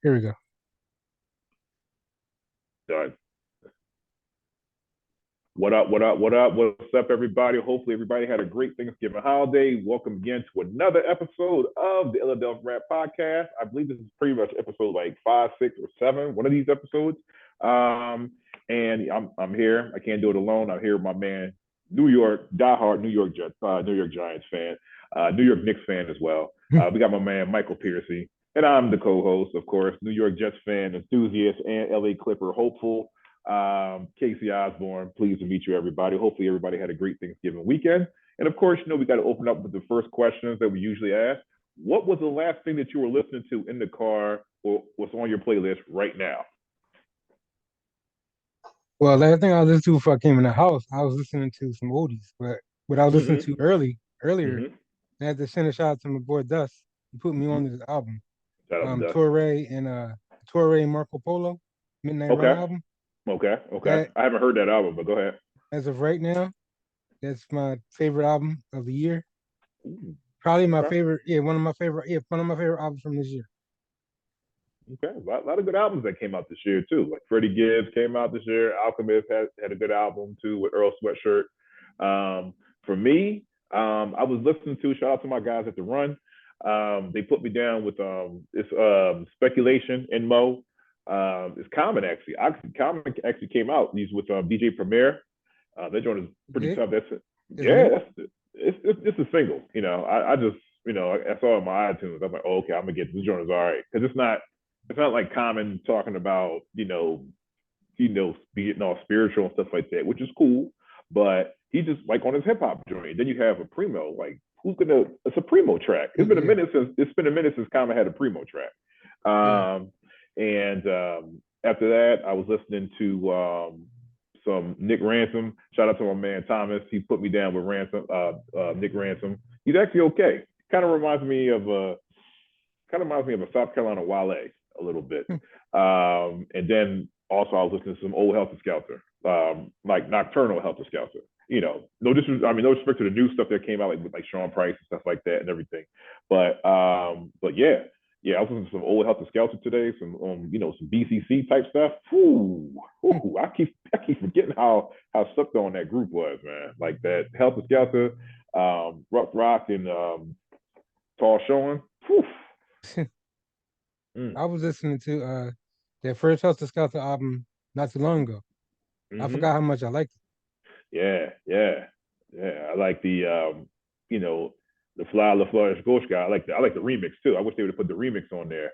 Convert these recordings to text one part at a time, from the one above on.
Here we go. Done. What up, what up, what up? What's up, everybody? Hopefully, everybody had a great Thanksgiving holiday. Welcome again to another episode of the Philadelphia Rap Podcast. I believe this is pretty much episode like five, six, or seven, one of these episodes. Um, and I'm here. I can't do it alone. I'm here with my man, New York, diehard New York Giants fan, New York Knicks fan as well. We got my man Michael Piercy, and I'm the co-host, of course, New York Jets fan, enthusiast, and LA Clipper hopeful. Casey Osborne, pleased to meet you, everybody. Hopefully, everybody had a great Thanksgiving weekend. And of course, we got to open up with the first questions that we usually ask. What was the last thing that you were listening to in the car or what's on your playlist right now? Well, last thing I listened to before I came in the house, I was listening to some oldies. But what I was listening Mm-hmm. to earlier, Mm-hmm. I had to send a shout out to my boy Dust. He put me Mm-hmm. on to this album. Shout out to Dust. Torre and Torre and Marco Polo, Midnight Run Okay. album. Okay. Okay. That I haven't heard that album, but go ahead. as of right now, that's my favorite album of the year. Ooh, Probably my okay. favorite, one of my favorite albums from this year. Okay. A lot of good albums that came out this year, too. Like Freddie Gibbs came out this year. Alchemist had a good album, too, with Earl Sweatshirt. For me, I was listening to, shout out to my guys at the Run. They put me down with this speculation in Mo. It's Common actually. Common actually came out. He's with DJ Premier. That joint is pretty Okay, tough. That's is it yeah. new? It's a single. I just I saw it on my iTunes. I'm like, oh, okay, I'm gonna get this joint is all right because it's not like Common talking about being all spiritual and stuff like that, which is cool. But he just like on his hip hop journey. Then you have a primo. Like who's gonna? It's a primo track. Yeah, It's been a minute since Common had a primo track. yeah. And after that, I was listening to some Nick Ransom. Shout out to my man Thomas. He put me down with Nick Ransom. He's actually okay. Kind of reminds me of a South Carolina Wale a little bit. And then also I was listening to some old Helter Skelter, like Nocturnal Helter Skelter. No disrespect to the new stuff that came out like with like Sean Price and stuff like that and everything. But yeah, I was listening to some old Helter Skelter today, some BCC type stuff. I keep forgetting how sucked on that group was, man. Like that Helter Skelter, Rough Rock, and Tall Showing. Whew. Mm. I was listening to their first Helter Skelter album not too long ago. I Mm-hmm. forgot how much I liked Yeah, yeah, yeah. I like you know, the Fly La Flores Ghost guy. I like the remix too. I wish they would have put the remix on there.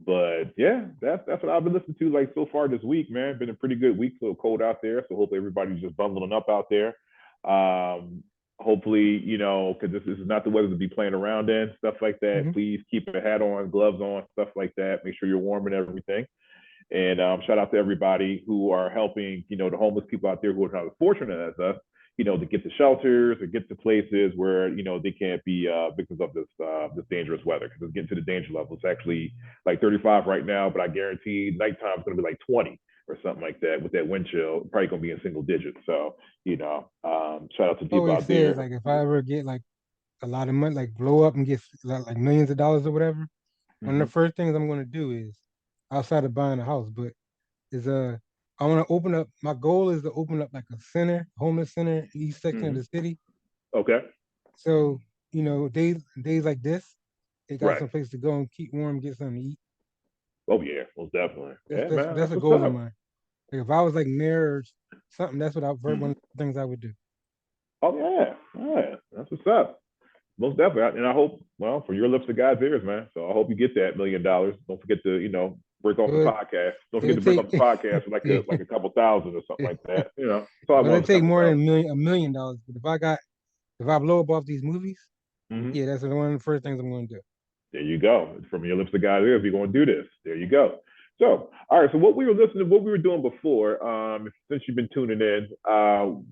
But yeah, that's what I've been listening to like so far this week, man. Been a pretty good week. A little cold out there, so hopefully everybody's just bundling up out there. Hopefully, because this is not the weather to be playing around in, stuff like it. that. Please keep a hat on, gloves on, stuff like that. Make sure you're warm and everything. And shout out to everybody who are helping, the homeless people out there who are not as fortunate as us, to get to shelters or get to places where, they can't be victims of this dangerous weather because it's getting to the danger level. It's actually like 35 right now, but I guarantee nighttime is going to be like 20 or something like that with that wind chill, probably going to be in single digits. So, shout out to people Always out says there. like if I ever get like a lot of money, like blow up and get like millions of dollars or whatever, one of Mm-hmm. the first things I'm gonna do is outside of buying a house, but is I want to open up. My goal is to open up like a center, homeless center in each section of Mm-hmm. the city. Okay. So days like this, they got Right. some place to go and keep warm, get something to eat. Oh, yeah. Most definitely. That's Yeah, that's man. that's That's a what's goal of up. mine. Like if I was like mayor or something, that's one Mm-hmm. of the things I would do. Oh, yeah. Yeah. That's what's up. Most definitely. And I hope, well, for your lips to God's ears, man. So I hope you get that $1 million. Don't forget to, break off the But podcast. Don't forget it'll to break take off the podcast for like a like a couple thousand or something like that. That's all I well, want it is a take couple more than thousand. $1 million. But if I blow up off these movies, Mm-hmm. yeah, that's one of the first things I'm going to do. There you go. From your lips to God's ears, we're going to do this. There you go. So, all right. So what we were doing before, since you've been tuning in,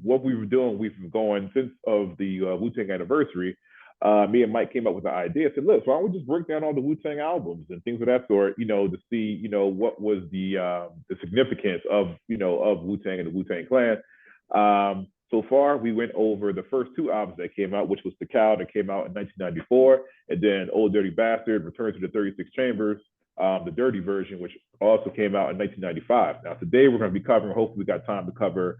what we were doing, we've been going since of the Wu Tang anniversary. Me and Mike came up with the idea. I said, look, why don't we just break down all the Wu Tang albums and things of that sort, to see, what was the significance of Wu Tang and the Wu Tang Clan. So far, we went over the first two albums that came out, which was The Cow that came out in 1994, and then Old Dirty Bastard, Return to the 36 Chambers, the Dirty version, which also came out in 1995. Now today we're going to be covering. Hopefully, we got time to cover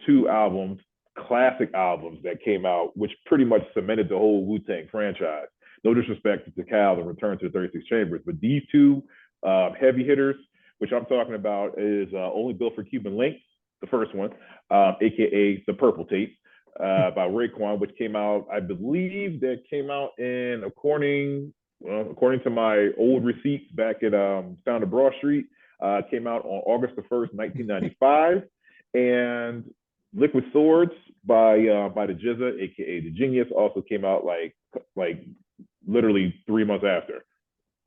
two albums, classic albums that came out, which pretty much cemented the whole Wu Tang franchise. No disrespect to Cal and Return to the 36 Chambers, but these two heavy hitters, which I'm talking about, is Only Built for Cuban Links, the first one, aka the Purple Tape, by Raekwon, which came out, I believe, that came out in according to my old receipts back at Sound of Broad Street, came out on August the 1st, 1995, and Liquid Swords by the Jizza, aka the Genius, also came out like literally 3 months after,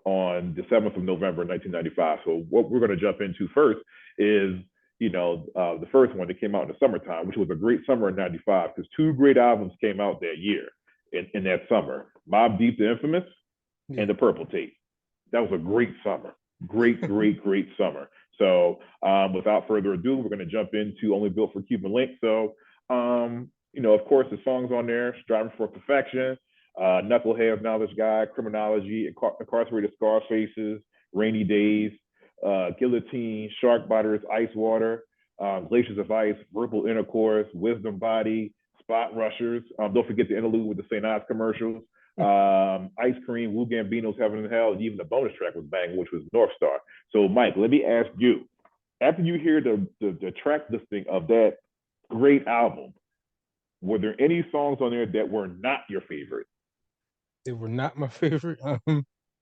on the 7th of November, 1995. So what we're going to jump into first is, the first one that came out in the summertime, which was a great summer in '95, because two great albums came out that year in that summer: Mobb Deep, The Infamous, and The Purple Tape. That was a great summer. Great, great, great summer. So without further ado, we're going to jump into Only Built for Cuban Link. So, of course, the songs on there: Striving for Perfection, Knucklehead, Knowledge Guy, Criminology, Incarcerated Scar Faces, Rainy Days, Guillotine, Shark Biters, Ice Water, Glaciers of Ice, Verbal Intercourse, Wisdom Body, Spot Rushers. Don't forget the interlude with the St. Ives commercials. Ice Cream, Wu Gambino's Heaven and Hell, and even the bonus track was banging, which was North Star. So, Mike, let me ask you, after you hear the track listing of that great album, were there any songs on there that were not your favorite? They were not my favorite.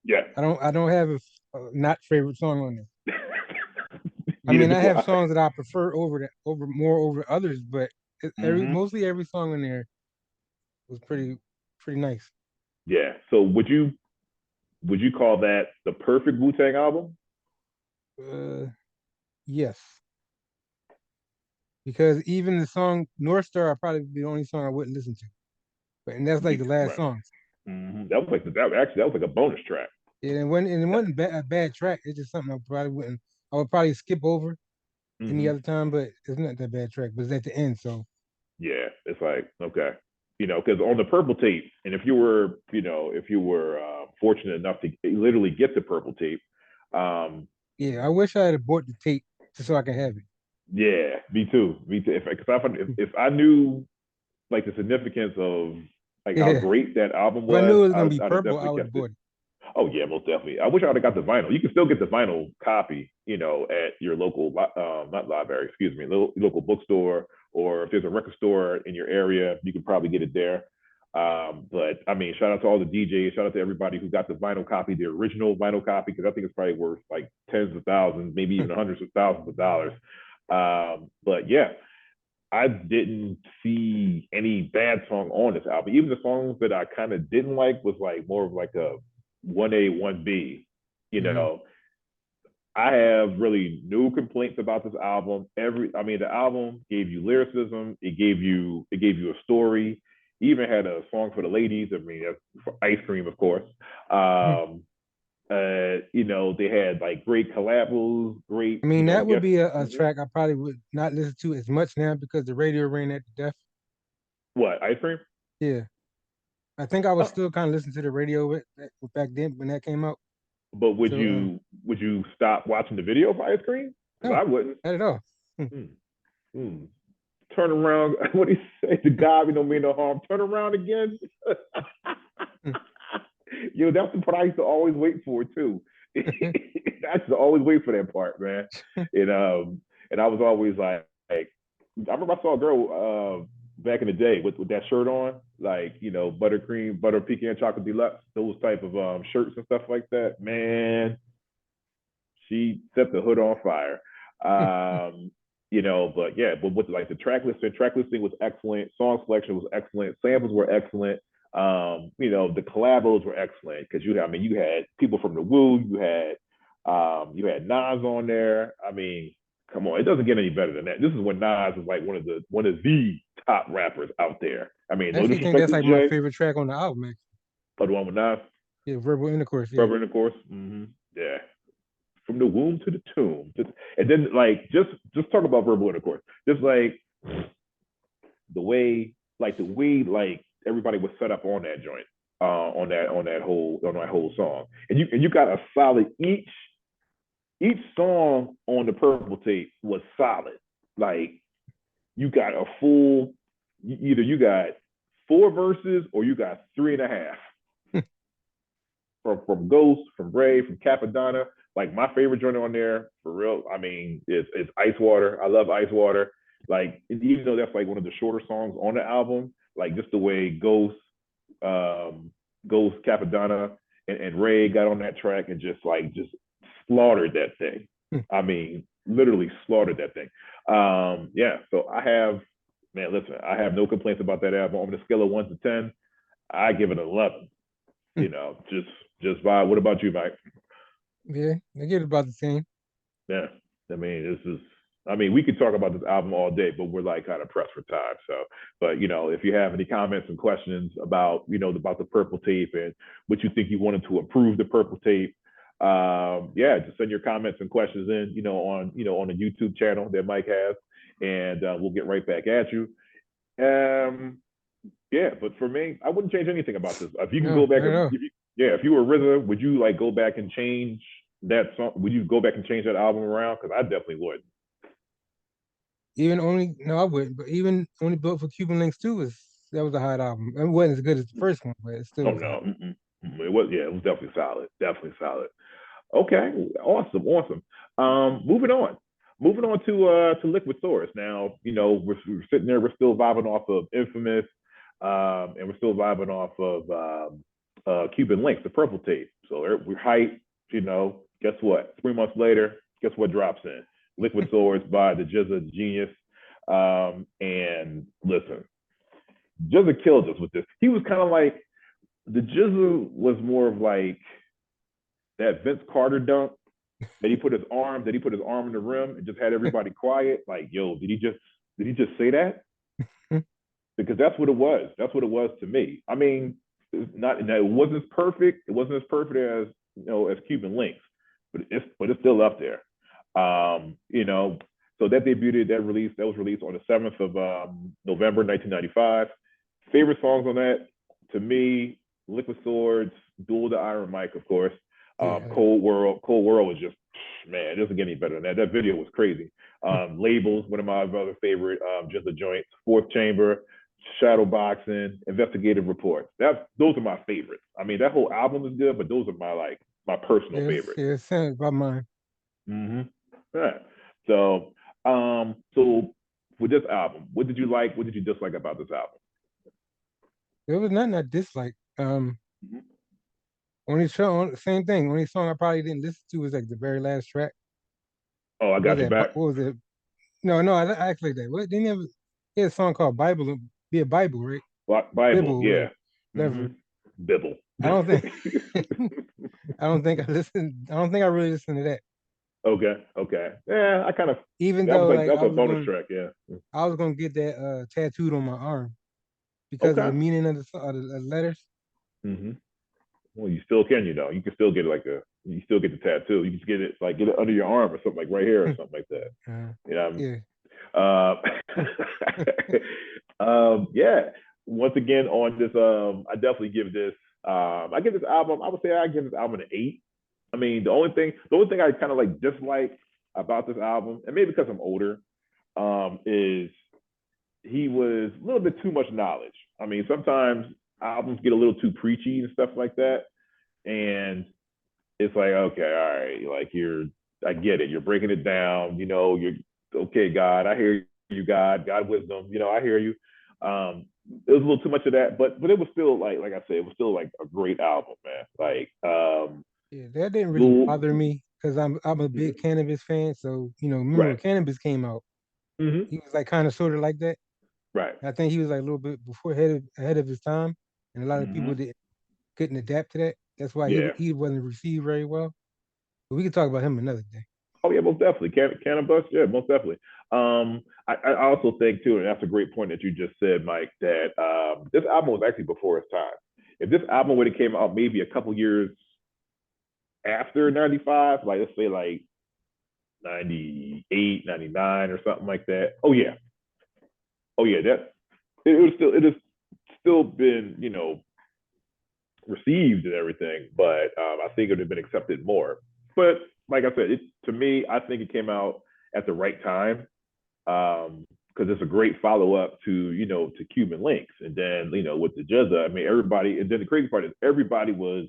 Yeah. I don't have a not favorite song on there. I Neither mean, I do have I. songs that I prefer over others, but mostly every song in there was pretty nice. Yeah. So would you call that the perfect Wu Tang album? Uh, yes, because even the song North Star, I probably be the only song I wouldn't listen to, and that's like the last Right. song. That was like that was like a bonus track. Yeah, and it wasn't a bad track. It's just something I probably wouldn't. I would probably skip over any Mm-hmm. other time, but it's not that bad track. But it's at the end, so Yeah, it's like okay, because on the Purple Tape, and if you were fortunate enough to literally get the Purple Tape, um, yeah. I wish I had bought the tape just so I could have yeah, me too, me too. it. If I knew like the significance of like how Yeah, great that album if I was, knew it was gonna I'd, be I'd have purple, I definitely would have kept it. bought it. Oh yeah, most definitely. I wish I would have got the vinyl. You can still get the vinyl copy, at your local, not library, excuse me, local bookstore, or if there's a record store in your area, you can probably get it there. But I mean, shout out to all the DJs, shout out to everybody who got the vinyl copy, the original vinyl copy, because I think it's probably worth like tens of thousands, maybe even hundreds of thousands of dollars. But yeah, I didn't see any bad song on this album. Even the songs that I kind of didn't like was like more of like a 1A, 1B. You Hmm. know, I have really no complaints about this album. I mean, the album gave you lyricism. It gave you a story. Even had a song for the ladies. I mean, for Ice Cream, of course. Um, they had like great collabs, great, I mean, that would guest. be a Mhm. track I probably would not listen to as much now because the radio ran that to death. What, Ice Cream? Yeah, I think I was Oh, still kind of listening to the radio back then when that came out. but would So you would you stop watching the video for Ice Cream? Because no, I wouldn't. not at all. Mm, mm. Turn around. What do you say? The God, we don't mean no harm. Turn around again. That's the part I used to always wait for too. I used to always wait for that part, man. And I was always like I remember I saw a girl back in the day with that shirt on, like buttercream, butter pecan chocolate deluxe, those type of shirts and stuff like that. Man, she set the hood on fire. But yeah, but with like the track listing was excellent. Song selection was excellent. Samples were excellent. The collabos were excellent because you had people from the Wu, you had Nas on there. I mean, come on, it doesn't get any better than that. This is when Nas is like one of the top rappers out there. I mean, I no actually think disrespect that's to like my Jay, favorite track on the album. Actually. but the one with Nas, Yeah, verbal intercourse. Yeah, Rubber, of course. Yeah, from the womb to the tomb. And then like just talk about verbal intercourse. Just like the way like everybody was set up on that joint. on that whole song. And you got a solid each song on the Purple Tape was solid. Like you got a full either you got four verses or you got three and a half from Ghost, from Ray, from Capadonna. Like my favorite joint on there, for real. I mean, is Ice Water. I love Ice Water. Like even though that's like one of the shorter songs on the album, like just the way Ghost, Capadonna, and Ray got on that track and just slaughtered that thing. I mean, literally slaughtered that thing. Yeah. So man, listen, I have no complaints about that album. On the scale of 1 to 10, I give it an 11. You know, just vibe. What about you, Mike? Yeah, I get about the same. Yeah, I mean, this is. I mean, we could talk about this album all day, but we're like kind of pressed for time. So, but you know, if you have any comments and questions about about the Purple Tape and what you think you wanted to improve the Purple Tape, yeah, just send your comments and questions in, on the YouTube channel that Mike has, and we'll get right back at you. Um, yeah, but for me, I wouldn't change anything about this. If you can No, go back, I know. if you were RZA, would you like go back and change that song? Would you go back and change that album around? Because I definitely would. Even only no, I wouldn't. But even only built for Cuban Links too was that was a hot album. It wasn't as good as the first one, but it still Oh was hot. no, it was, yeah, it was definitely solid. Okay, awesome, awesome. Moving on. Moving on to Liquid Source. Now, we're sitting there, we're still vibing off of Infamous, and we're still vibing off of Cuban Links, the Purple Tape. So we're hyped, guess what? 3 months later, guess what drops in? Liquid Swords by the Jizza Genius. And listen, Jizza killed us with this. He was kind of like, the Jizza was more of like that Vince Carter dunk that he put his arm in the rim and just had everybody quiet. Like, yo, did he just say that? Because that's what it was. That's what it was to me. I mean, it wasn't as perfect. It wasn't as perfect as as Cuban Links, but it's still up there. So that debuted, that was released on the 7th of November 1995. Favorite songs on that, to me, Liquid Swords, Duel to Iron Mike, of course. Yeah, Cold World was just, man, it doesn't get any better than that. That video was crazy. Labels, one of my other favorite, just a joint. Fourth Chamber, Shadow Boxing, Investigative Reports. Those are my favorites. I mean, that whole album is good, but those are my personal favorites. yeah, sounds about mine. Mm-hmm. Yeah. So with this album, what did you like? What did you dislike about this album? There was nothing I disliked. Mm-hmm. Only song, same thing. Only song I probably didn't listen to was like the very last track. Oh, I What was got you that? back. What was it? No, no, I actually that. What didn't have he had a song called Bible, be a Bible, right? Bible, Bible, yeah. Mm-hmm. whatever. Bibble. I don't think I don't think I listened. I don't think I really listened to that. Okay. Yeah, I kind of Even though like that was a bonus track. Yeah. I was gonna get that tattooed on my arm because of the Okay. meaning of the letters. Mm-hmm. Well, you still can, you can still get you still get the tattoo. You can get it under your arm or something, like right here or something like that. Uh, You know. yeah, Yeah. Once again, on this, I definitely give this. I give this album. I would say I give this album an 8. I mean, the only thing I kind of like dislike about this album, and maybe because I'm older, is he was a little bit too much knowledge. I mean, sometimes albums get a little too preachy and stuff like that, and it's like, okay, all right, like I get it. You're breaking it down. You're okay, God. I hear you, God wisdom. I hear you. It was a little too much of that, but it was still like I said, it was still like a great album, man. Like, yeah, that didn't really Lil, bother me because I'm a big Cannabis fan. So remember when right, Cannabis came out, mm-hmm. he was like kind of sort of like that. Right, I think he was like a little bit before ahead of his time, and a lot of mm-hmm. people couldn't adapt to that. That's why Yeah. he wasn't received very well. But we could talk about him another day. Oh yeah, most definitely. Cannabis, yeah, most definitely. I also think too, and that's a great point that you just said, Mike, that this album was actually before its time. If this album would have came out maybe a couple years after 95, like let's say like 98, 99 or something like that. Oh yeah, that it has still been, received and everything, but I think it would have been accepted more. But like I said, to me, I think it came out at the right time because it's a great follow up to to Cuban Links, and then with the Jizza, I mean everybody, and then the crazy part is everybody was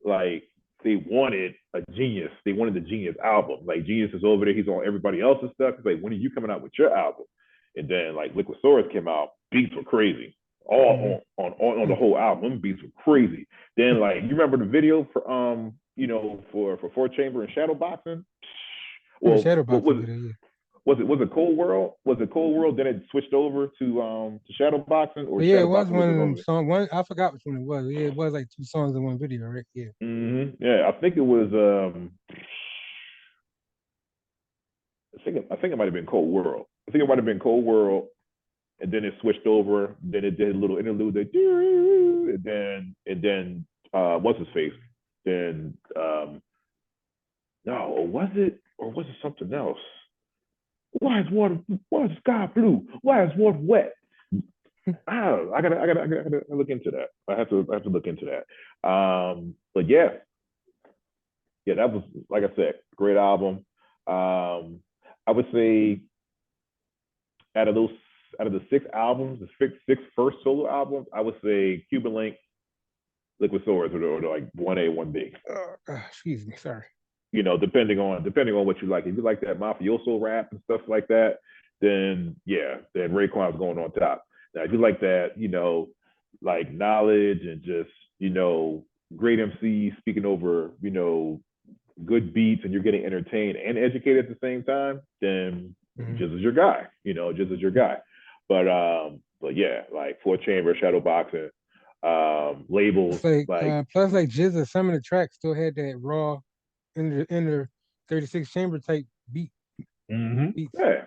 like they wanted a Genius, they wanted the Genius album. Like Genius is over there, he's on everybody else's stuff. It's like when are you coming out with your album? And then like Liquid Swords came out, beats were crazy. Mm-hmm. All on the whole album, beats were crazy. Then like you remember the video for for Four Chamber and Shadow Boxing? Yeah, the Well, shadow what boxing was it? video, yeah. Was it Cold World? Was it Cold World? Then it switched over to Shadow Boxing, or But yeah, it Shadow was Boxing was one the of them normally? songs. One I forgot which one it was. Yeah, it was like two songs in one video, right? Yeah. Yeah, I think it was. I think it might have been Cold World. I think it might have been Cold World, and then it switched over. Then it did a little interlude, and then what's his face? Then no, or was it something else? Why is water? Why is sky blue? Why is water wet? I don't know. I gotta look into that. I have to look into that. But yeah, yeah, that was like I said, great album. I would say out of those out of the six albums, the six first solo albums, I would say Cuban Link, Liquid Swords, or like 1A, 1B. Excuse me, sorry. Depending on what you like. If you like that mafioso rap and stuff like that, then yeah, then Raekwon's going on top. Now, if you like that, like knowledge and just great MC speaking over good beats, and you're getting entertained and educated at the same time, then Mm-hmm. just as your guy. Just as your guy. But yeah, like Four Chamber, Shadow Boxing, labels like Plus like Jizza, some of the tracks still had that raw in the 36 chamber type beats. yeah,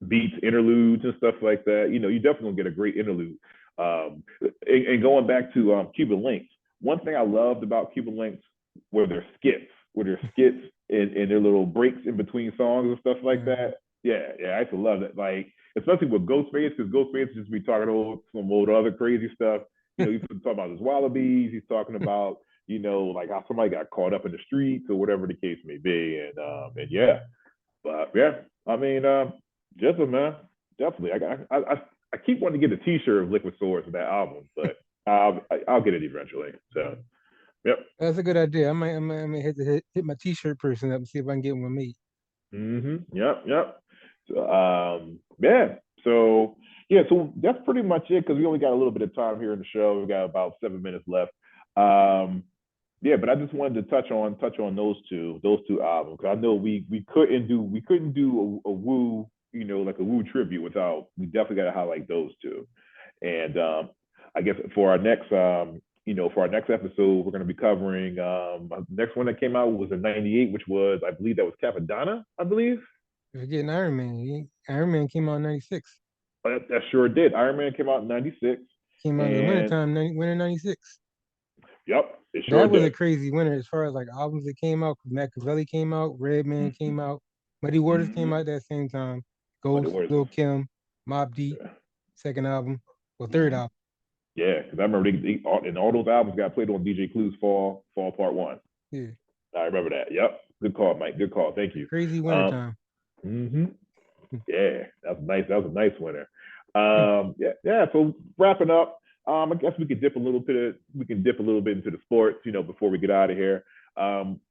beats, interludes, and stuff like that. You definitely gonna get a great interlude. And going back to Cuban Links, one thing I loved about Cuban Links were their skits and their little breaks in between songs and stuff like Uh, that. Yeah, yeah, I used to love it. Like especially with Ghostface, because Ghostface just be talking about some old other crazy stuff. He's talking about his wallabies. He's talking about like how somebody got caught up in the streets or whatever the case may be. And yeah, but yeah, I mean, just a man, definitely. I keep wanting to get a T-shirt of Liquid Swords for that album, but I'll get it eventually. So yep. that's a good idea. I might hit, hit my T-shirt person up and see if I can get one made. Yep. Yep. So, yeah. So yeah. So that's pretty much it because we only got a little bit of time here in the show. We got about 7 minutes left. Um, yeah, but I just wanted to touch on those two albums because I know we couldn't do a Wu like a Wu tribute without we definitely got to highlight those two. And I guess for our next episode we're going to be covering the next one that came out was in '98, which was I believe that was Capadonna, I believe. If you're getting Iron Man, Iron Man came out in '96. That sure did. Iron Man came out in '96, Came out in the and wintertime, winter '96. yep, it sure That was a did. crazy winter as far as like albums that came out. Machiavelli came out, Redman came out, Muddy Waters came out at that same time. But it Ghost, was Lil Kim, Mob Deep, second album, or third mm-hmm. album. Yeah, because I remember and all those albums got played on DJ Clue's Fall Part One. Yeah, I remember that. Yep. Good call, Mike. Good call. Thank you. crazy Um, wintertime. hmm Yeah, that was nice. That was a nice winner. Yeah, yeah. So wrapping up, I guess we can dip a little bit into the sports, before we get out of here.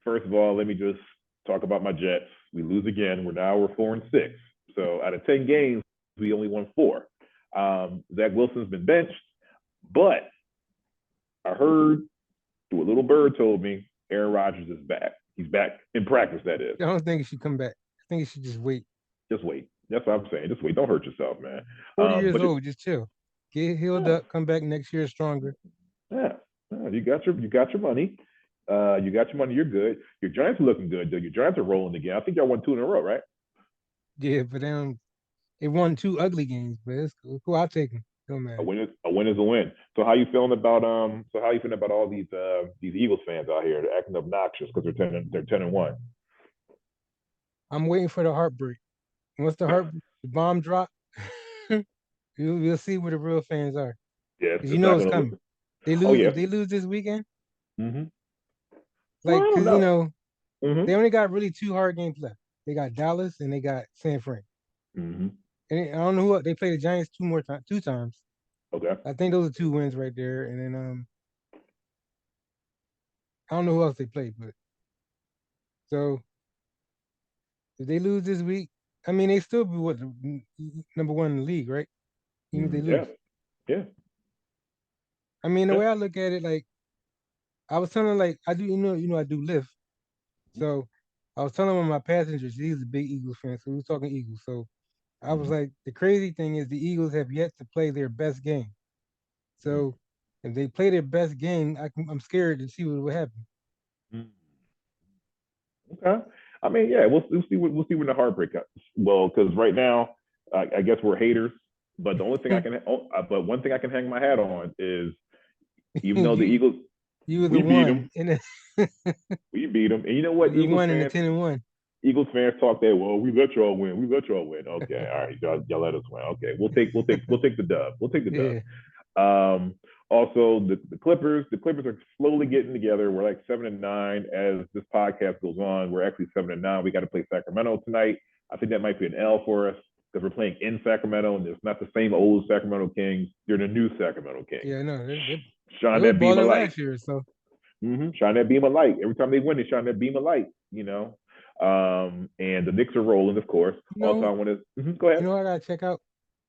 First of all, let me just talk about my Jets. We lose again. We're 4-6. So out of 10 games, we only won four. Zach Wilson's been benched, but I heard through a little bird told me Aaron Rodgers is back. He's back in practice. That is. I don't think he should come back. I think he should just wait. Just wait. That's what I'm saying. Just wait. Don't hurt yourself, man. 40 years But just old, just chill. Get healed yeah, up, come back next year stronger. yeah, yeah. You got your money. You got your money. You're good. Your Giants are looking good though. Your Giants are rolling again. I think y'all won two in a row, right? Yeah, but they won two ugly games, but it's cool. Cool, I'll take them. Don't A matter. win is a win is a win. So how you feeling about all these Eagles fans out here? They're acting obnoxious because they're 10-1. I'm waiting for the heartbreak. Once the bomb drop, you'll see where the real fans are. Yeah, Because you it's know not it's gonna coming. They Oh lose yeah. if they lose this weekend, Mm-hmm. Well, I like don't because know. Mm-hmm. they only got really two hard games left. They got Dallas and they got San Fran. Mm-hmm. And I don't know who they play the Giants two times. Okay. I think those are two wins right there. And then I don't know who else they play, but so if they lose this week, I mean they still be what number one in the league, right? Even if they Mm, yeah. lose. Yeah. I mean the Yeah. way I look at it, like I was telling like I do, I do lift. So I was telling one of my passengers, he's a big Eagles fan, so we was talking Eagles. So I was Mm-hmm. like, the crazy thing is the Eagles have yet to play their best game. So if they play their best game, I'm scared to see what will happen. Mm-hmm. Okay. I mean, yeah, we'll see what we'll see when the heartbreak comes. Well, because right now, I guess we're haters. But the only thing but one thing I can hang my hat on is even though the you Eagles, you were the we beat them, one in the we beat them, and you know you what, were the one in the 10-1. Eagles fans talk that, well, we let y'all win, we let y'all win. Okay, all right, y'all let us win. Okay, we'll take the dub, we'll take the dub. Yeah, Um, also, the Clippers are slowly getting together. We're like 7-9 as this podcast goes on. We're actually 7-9. We got to play Sacramento tonight. I think that might be an L for us because we're playing in Sacramento, and it's not the same old Sacramento Kings. They're the new Sacramento Kings. yeah, no, they Shine were that beam of balling light. last year, so Shine that beam of light. Every time they win, they shine that beam of light. And the Knicks are rolling, of course. you Also, I know, want to go ahead. I gotta check out.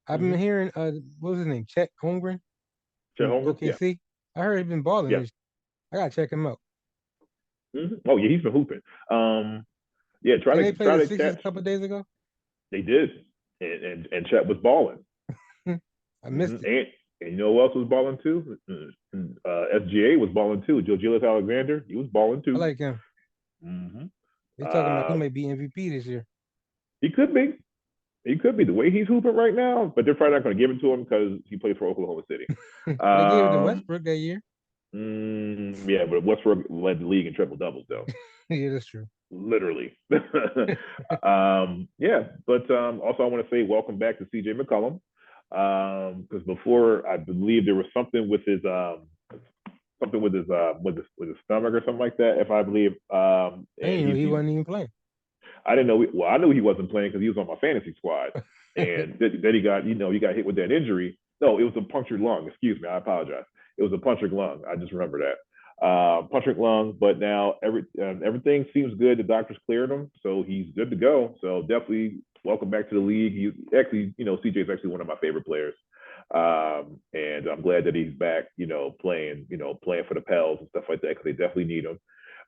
I've been Mm-hmm. hearing what was his name, Chet Holmgren Chet from Holmgren, yeah, OKC. I heard he's been balling yeah. this. I gotta check him out. Oh yeah, he's been hooping. Um, yeah, try And to they played try the to Sixers a catch. couple of days ago. They did, and Chet was balling. I Mm-hmm. missed it. And you know who else was balling too? SGA was balling too. Joe Gillis Alexander, he was balling I too. like him. Mm-hmm. They talking about he Uh, might be MVP this year. he could be. He could be the way he's hooping right now, but they're probably not going to give it to him because he plays for Oklahoma City. But they gave it to Um, Westbrook that year. yeah, but Westbrook led the league in triple doubles though. Yeah, that's true. Literally. Yeah, but also I want to say welcome back to CJ McCollum. Because before I believe there was something with his stomach or something like that, if I believe. I And didn't know he he's wasn't even playing. I didn't know. Well, I knew he wasn't playing because he was on my fantasy squad, and then he got hit with that injury. No, it was a punctured lung. Excuse me, I apologize. It was a punctured lung. I just remember that punctured lung. But now everything seems good. The doctors cleared him, so he's good to go. So definitely welcome back to the league. He actually, CJ is actually one of my favorite players. And I'm glad that he's back, playing for the Pels and stuff like that because they definitely need him.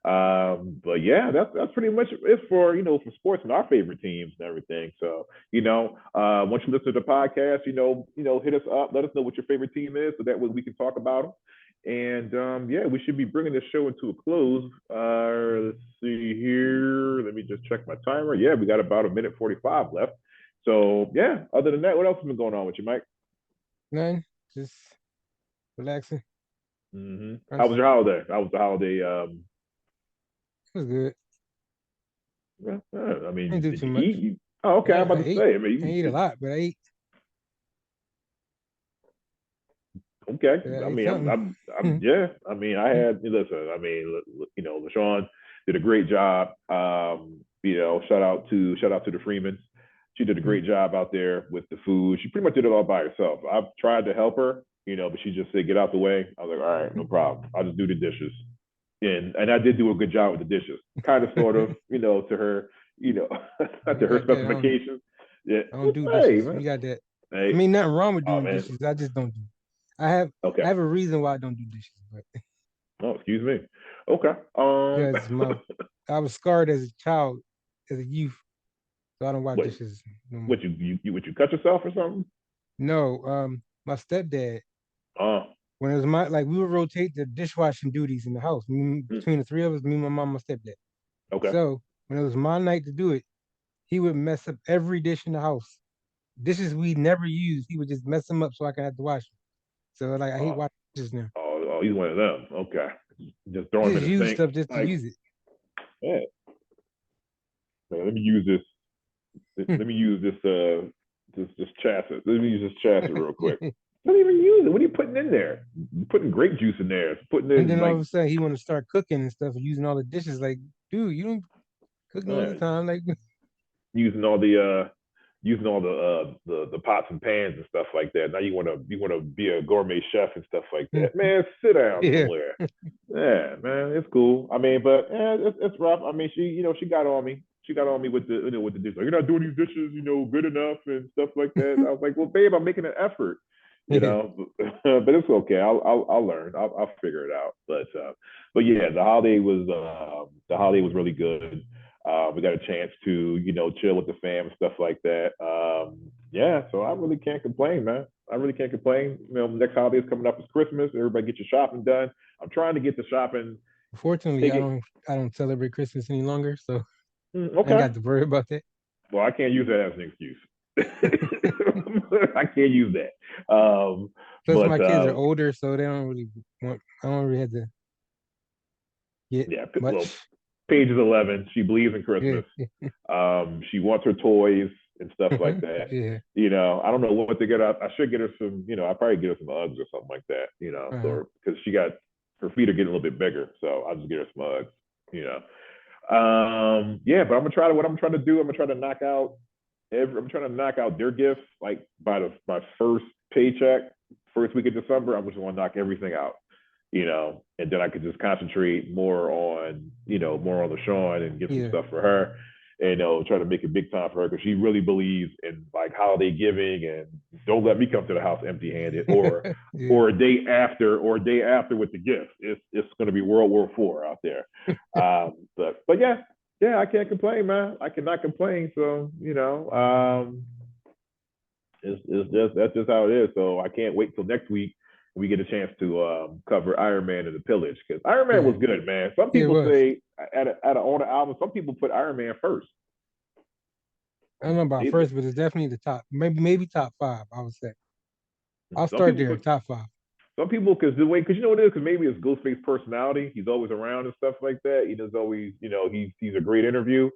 But yeah, that's pretty much it for for sports and our favorite teams and everything. So once you listen to the podcast, hit us up, let us know what your favorite team is, so that way we can talk about them. And yeah, we should be bringing this show into a close. Let's see here. Let me just check my timer. Yeah, we got about a minute 45 left. So yeah, other than that, what else has been going on with you, Mike? None, just relaxing. How was Honestly, your holiday? How was the holiday? it was good. I I didn't mean, do did too you much. eat? Oh, okay. I'm I about to ate. say. I I mean, ate a lot, but I ate. okay. I I ate mean, something. yeah. I mean, listen. I mean, LaShawn did a great job. Shout out to the Freemans. She did a great job out there with the food. She pretty much did it all by herself. I've tried to help her, but she just said, "Get out the way." I was like, "All right, no problem. I'll just do the dishes." And I did do a good job with the dishes, kind of, sort of, to her, You to her got that. specifications. Yeah, I don't do hey dishes. man, You got that. I hey, mean, nothing wrong with oh doing man, dishes. I just don't do. I have I okay. have a reason why I don't do dishes, but Oh, excuse me. Okay. because I was scarred as a child, as a youth, so I don't wash What? dishes no more. What you cut yourself or something? No, my stepdad, Oh, when it was we would rotate the dishwashing duties in the house mm, between the three of us, me, my mom, my stepdad. okay. So when it was my night to do it, he would mess up every dish in the house. Dishes we never used, he would just mess them up so I could have to wash them. So I hate Oh, washing dishes now. he's one of them. Okay. Just throw I him just in the use sink. stuff just to Like, use yeah, man, let me use this. Let it. me use this. This chassis. Let me use this chassis real quick. Don't even use it. What are you putting in there? You're putting grape juice in there. It's putting And in then all of like a sudden he want to start cooking and stuff, and using all the dishes. Like, dude, you don't cook no other uh, time. Like, using all the pots and pans and stuff like that. Now you wanna be a gourmet chef and stuff like that. Man, sit down yeah, somewhere. Yeah, man, it's cool. I mean, but it's rough. I mean, she got on me. She got on me with the dishes. Like, you're not doing these dishes, good enough and stuff like that. I was like, well, babe, I'm making an effort, yeah, but it's okay. I'll learn. I'll figure it out. But yeah, the holiday was really good. We got a chance to chill with the fam and stuff like that. Yeah, so I really can't complain, man. I really can't complain. Next holiday is coming up is Christmas. Everybody get your shopping done. I'm trying to get the shopping. fortunately, Take I it. don't celebrate Christmas any longer, so I ain't Okay. got to worry about that. Well, I can't use that as an excuse. I can't use that. Plus, my But kids are older, so they don't really want. I don't really have to get yeah, well, much. Paige is 11. She believes in Yeah, Christmas. She wants her toys and stuff like that. yeah. I don't know what to get her. I should get her some. I probably get her some Uggs or something like that. Uh, So because she got her feet are getting a little bit bigger, so I'll just get her some Uggs. You know. Yeah, but what I'm trying to do. I'm trying to knock out their gifts like by my first paycheck, first week of December. I'm just going to knock everything out, and then I could just concentrate more on the Sean and get some yeah, stuff for her, and try to make it big time for her because she really believes in like holiday giving and don't let me come to the house empty handed or yeah. or a day after with the gift. It's going to be World War IV out there. But yeah, I can't complain, man. I cannot complain. So it's just that's just how it is. So I can't wait till next week we get a chance to cover Iron Man and the Pillage because Iron Man Yeah, was good, man. Some yeah, it people was. say on the album, some people put Iron Man first. I don't know about They, first, but it's definitely the top. Maybe top five. I would say. I'll some start people there. put Top five. some people because you know what it is because maybe it's Ghostface personality. He's always around and stuff like that. He does always he's a great interview.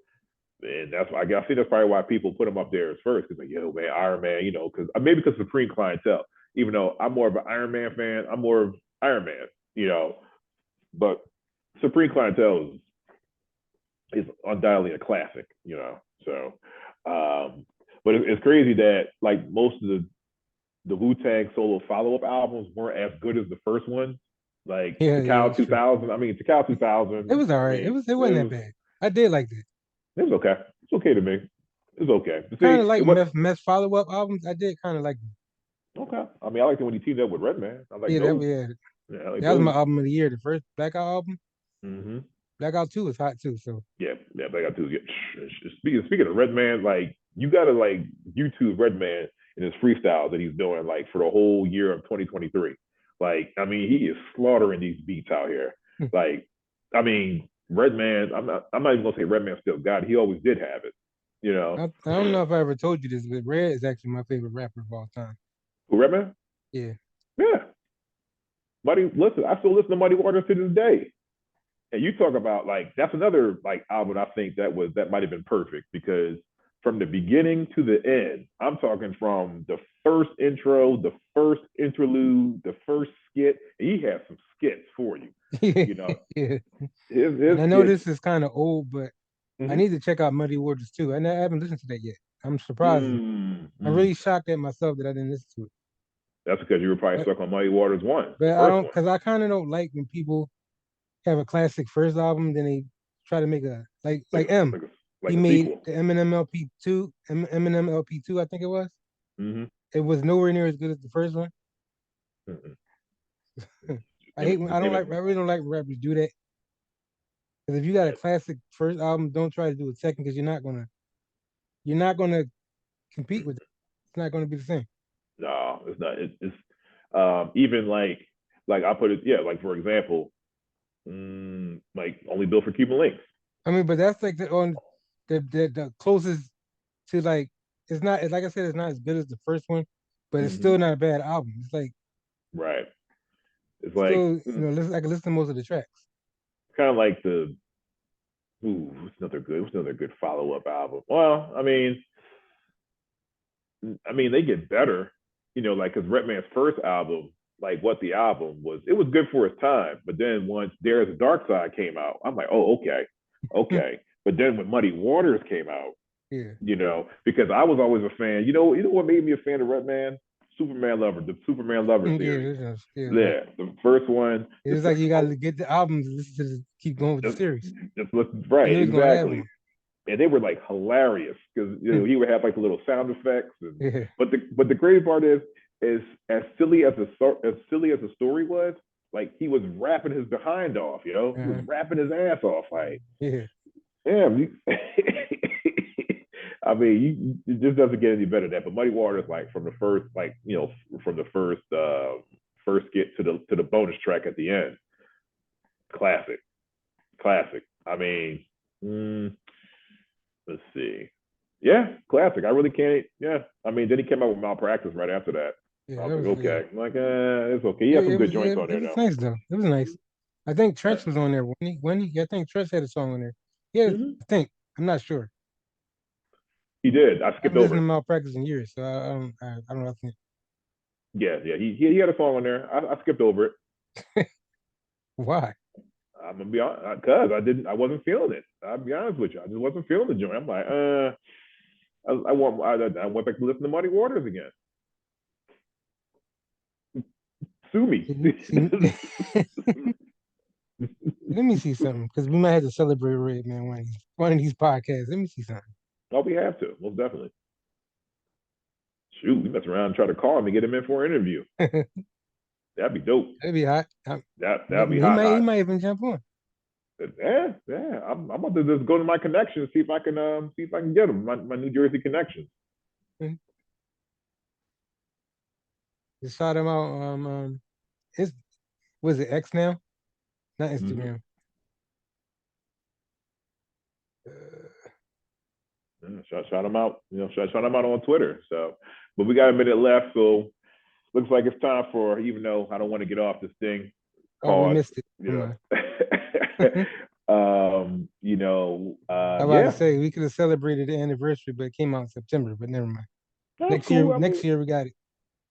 And that's why I think that's probably why people put him up there as first because like yo man Iron Man because maybe because Supreme clientele even though I'm more of an Iron Man fan I'm more of Iron Man but Supreme clientele is undoubtedly a classic so but it's crazy that like most of the Wu Tang solo follow up albums weren't as good as the first one like Yeah, yeah, Takal that's true. 2000 Takal It 2000 was all I right. mean It wasn't that was bad. I did like that. it was okay. It's okay to me. It's okay. But Kind see, of like what? Meth follow up albums. I did kind of like them. Okay. I mean, I liked it when he teamed up with Redman. I like Yeah, those. yeah, Yeah, I like that was my those. album of the year. The first Blackout album. Mm-hmm. Blackout 2 was hot too. So Yeah. But I got to speaking of Redman, like you gotta like YouTube Redman and his freestyles that he's doing like for the whole year of 2023. Like, I mean, he is slaughtering these beats out here. Like, I mean, Redman. I'm not even gonna say Redman still got it. He always did have it. You know, I don't know if I ever told you this, but Red is actually my favorite rapper of all time. who Redman? Yeah, Yeah. Muddy. Listen, I still listen to Muddy Waters to this day. And you talk about like that's another like album I think that might have been perfect because from the beginning to the end, I'm talking from the first intro, the first interlude, the first skit. And he has some skits for you. You know, yeah. his And I know skits. this is kind of old, but I Mm-hmm. need to check out Muddy Waters too. I haven't listened to that yet. I'm surprised. I'm Mm-hmm. really shocked at myself that I didn't listen to it. That's because you were probably But stuck on Muddy Waters one, the but I first don't one, because I kind of don't like when people have a classic first album, then they try to make a like like a M. like a He like a made sequel. the Eminem LP2, Eminem LP2, I think it was. Mm-hmm. It was nowhere near as good as the first one. Mm-hmm. I hate when His name is I really don't like when rappers do that. Because if you got a classic first album, don't try to do a second because you're not gonna compete with it. It's not gonna be the same. no, it's not. It's even like I put it yeah like for example like only built for Cuban links. I mean, but that's like the closest to like it's not like I said, it's not as good as the first one, but it's Mm-hmm. still not a bad album. It's like Right. It's like still, I can listen to most of the tracks. kind of like the what's another good follow up album. Well, I mean they get better. like because Redman's first album, like what the album was, it was good for its time. But then once There's a Dark Side came out, I'm like, oh, okay, okay. But then when Muddy Waters came out, Yeah. because I was always a fan. You know what made me a fan of Redman? Superman Lover, the Superman Lover Yeah, series. yeah. Yeah, the first one, the It's like second you got one, to get the albums to listen to keep going with the just series. just listen. You Right, know he's gonna have exactly. one. And they were like hilarious because he would have like the little sound effects. And Yeah. but the crazy part is as silly as the story was, like he was rapping his behind off. He was Uh-huh. rapping his ass off. Like, Yeah. damn, I mean, it just doesn't get any better than that. But Muddy Waters, like from the first, like from the first get to the bonus track at the end, classic, classic. I mean, let's see, yeah, classic. I really can't. Yeah, I mean, then he came out with Malpractice right after that. Yeah. I was That like, was yeah. okay, I'm like, it's okay. He had some good joints on It there was though. nice though. It was nice. I think Trench was on there when I think Trench had a song on there. Yeah, Mm-hmm. I think. I'm not sure. He did. I I skipped haven't over listened to it. Malpractice in years, so I don't know. I Yeah, yeah. He had a song on there. I skipped over it. think why. I'm gonna be honest, cause I wasn't feeling it. I'll be honest with you, I just wasn't feeling the joint. I'm like, I went back to listen to Muddy Waters again. Sue me. See, let me see something because we might have to celebrate Red Man one of these podcasts. Let me see something. Oh, we have to, most definitely. Shoot, we mess around and try to call him and get him in for an interview. That'd be dope. That'd be hot. That'd be He hot, he hot. might even jump on. Yeah, yeah. I'm about to just go to my connections, see if I can get him my New Jersey connections. Just shout him out. His was it X now? Not Mm-hmm. Instagram. Uh, Yeah, shout him out. Shout him out on Twitter. So, but we got a minute left, so looks like it's time for. Even though I don't want to get off this thing oh, we called, missed it. Come you on. I'm about to yeah. say we could have celebrated the anniversary, but it came out in September. But never mind. That's cool. I mean, Next year we got it.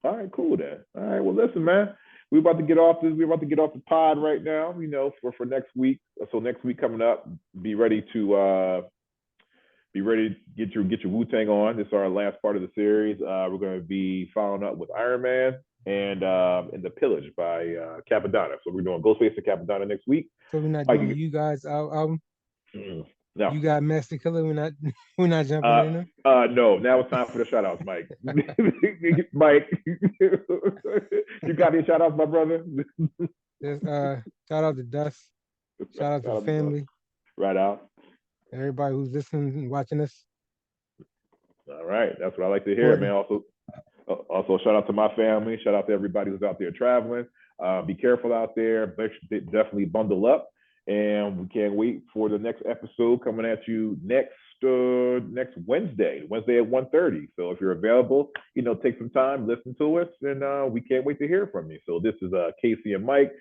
all right, cool then. All right, well, listen, man. We're about to get off this. We're about to get off the pod right now. For next week. So next week coming up, be ready to to get your Wu Tang on. This is our last part of the series. We're going to be following up with Iron Man and the Pillage by Capadonna. So we're doing Ghostface and Capadonna next week. So we're not Like, doing you guys album. no, You got Master Killer. We're not we're not jumping in them. no. Now it's time for the shout outs, Mike. Mike, you got any shout outs, my brother? Just shout out to Dust. Shout out to the Shout out, family. right out. And everybody who's listening and watching us. All right, that's what I like to hear, man. Supporting. Also, shout out to my family. Shout out to everybody who's out there traveling. Be careful out there. Definitely bundle up, and we can't wait for the next episode coming at you next Wednesday at 1:30. So if you're available, take some time, listen to us, and we can't wait to hear from you. So this is Casey and Mike